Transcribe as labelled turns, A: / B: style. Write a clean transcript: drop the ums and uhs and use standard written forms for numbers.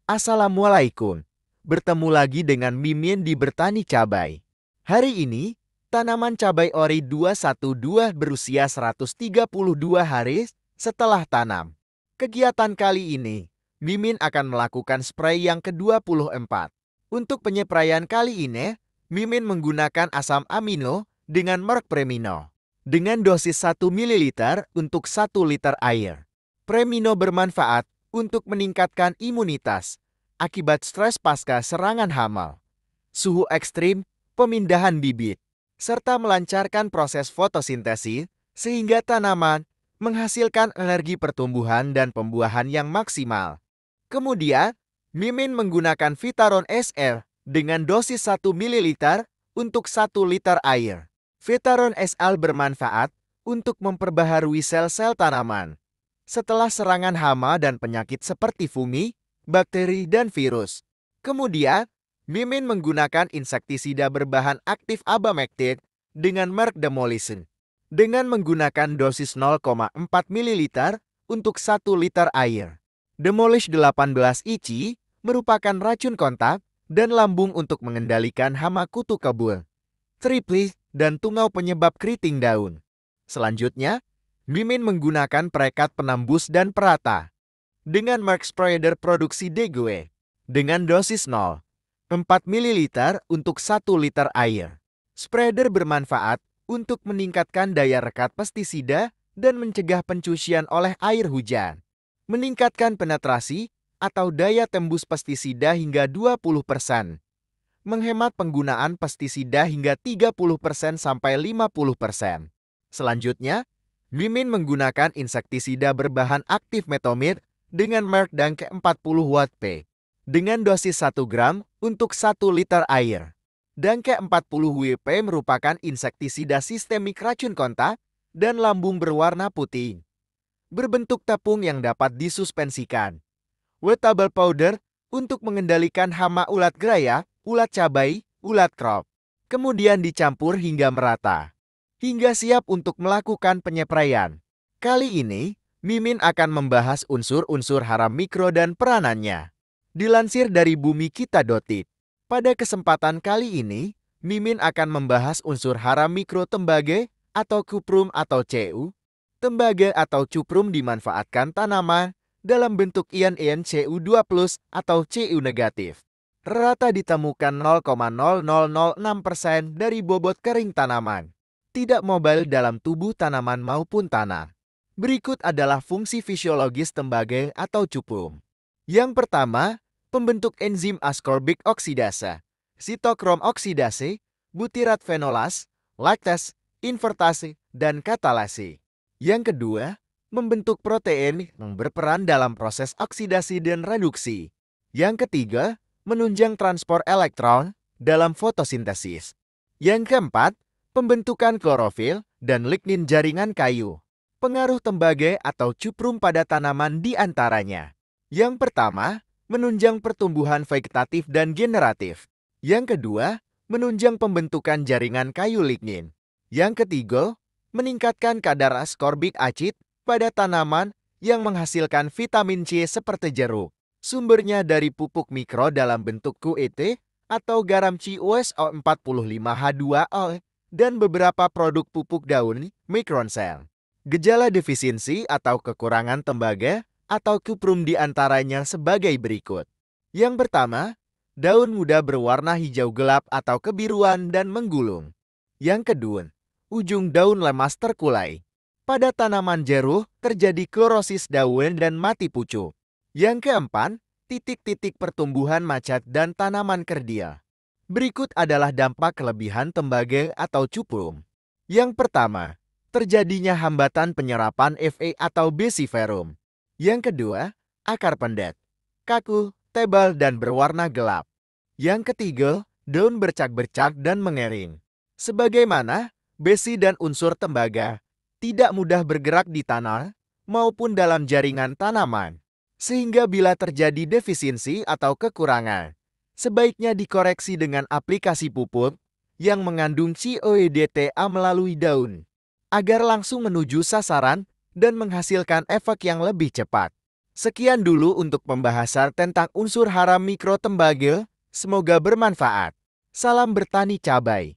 A: Assalamualaikum. Bertemu lagi dengan Mimin di Bertani Cabai. Hari ini, tanaman cabai ori 212 berusia 132 hari setelah tanam. Kegiatan kali ini, Mimin akan melakukan spray yang ke-24. Untuk penyepraian kali ini, Mimin menggunakan asam amino dengan merek Premino. Dengan dosis 1 ml untuk 1 liter air. Premino bermanfaat untuk meningkatkan imunitas akibat stres pasca serangan hama, suhu ekstrim, pemindahan bibit, serta melancarkan proses fotosintesis sehingga tanaman menghasilkan energi pertumbuhan dan pembuahan yang maksimal. Kemudian, Mimin menggunakan Vitaron SL dengan dosis 1 ml untuk 1 liter air. Vitaron SL bermanfaat untuk memperbaharui sel-sel tanaman setelah serangan hama dan penyakit seperti fungi, bakteri, dan virus. Kemudian, Mimin menggunakan insektisida berbahan aktif abamectin dengan merek Demolition. Dengan menggunakan dosis 0,4 ml untuk 1 liter air. Demolish 18 IC merupakan racun kontak dan lambung untuk mengendalikan hama kutu kebun, triplis, dan tungau penyebab keriting daun. Selanjutnya, Mimin menggunakan perekat penembus dan perata dengan merek Spreader produksi Degue dengan dosis 0,4 ml untuk 1 liter air. Spreader bermanfaat untuk meningkatkan daya rekat pestisida dan mencegah pencucian oleh air hujan. Meningkatkan penetrasi atau daya tembus pestisida hingga 20%. Menghemat penggunaan pestisida hingga 30% sampai 50%. Selanjutnya, Mimin menggunakan insektisida berbahan aktif metomid dengan merek Danke 40 Watt P dengan dosis 1 gram untuk 1 liter air. Danke 40 WP merupakan insektisida sistemik racun kontak dan lambung berwarna putih, berbentuk tepung yang dapat disuspensikan. Wettable powder untuk mengendalikan hama ulat graya, ulat cabai, ulat krop. Kemudian dicampur hingga merata, hingga siap untuk melakukan penyepraian. Kali ini, Mimin akan membahas unsur-unsur hara mikro dan peranannya. Dilansir dari bumikita.it. Pada kesempatan kali ini, Mimin akan membahas unsur hara mikro tembage atau cuprum atau Cu. Tembage atau cuprum dimanfaatkan tanaman dalam bentuk ion-ion Cu2+ atau Cu negatif. Rata ditemukan 0,0006% dari bobot kering tanaman. Tidak mobile dalam tubuh tanaman maupun tanah. Berikut adalah fungsi fisiologis tembage atau cuprum. Yang pertama, pembentuk enzim ascorbic oksidase, sitokrom oksidase, butirat fenolas, laktase, invertase, dan katalase. Yang kedua, membentuk protein yang berperan dalam proses oksidasi dan reduksi. Yang ketiga, menunjang transport elektron dalam fotosintesis. Yang keempat, pembentukan klorofil dan lignin jaringan kayu. Pengaruh tembage atau cuprum pada tanaman di antaranya. Yang pertama, menunjang pertumbuhan vegetatif dan generatif. Yang kedua, menunjang pembentukan jaringan kayu lignin. Yang ketiga, meningkatkan kadar ascorbic acid pada tanaman yang menghasilkan vitamin C seperti jeruk. Sumbernya dari pupuk mikro dalam bentuk QET atau garam CuSO45H2O dan beberapa produk pupuk daun Microcell. Gejala defisiensi atau kekurangan tembage atau cuprum diantaranya sebagai berikut. Yang pertama, daun muda berwarna hijau gelap atau kebiruan dan menggulung. Yang kedua, ujung daun lemas terkulai. Pada tanaman jeruk terjadi klorosis daun dan mati pucuk. Yang keempat, titik-titik pertumbuhan macet dan tanaman kerdil. Berikut adalah dampak kelebihan tembage atau cuprum. Yang pertama, terjadinya hambatan penyerapan Fa atau besiferum. Yang kedua, akar pendek, kaku, tebal, dan berwarna gelap. Yang ketiga, daun bercak-bercak dan mengering. Sebagaimana besi dan unsur tembaga tidak mudah bergerak di tanah maupun dalam jaringan tanaman. Sehingga bila terjadi defisiensi atau kekurangan, sebaiknya dikoreksi dengan aplikasi pupuk yang mengandung COEDTA melalui daun, agar langsung menuju sasaran dan menghasilkan efek yang lebih cepat. Sekian dulu untuk pembahasan tentang unsur hara mikro tembage. Semoga bermanfaat. Salam bertani cabai.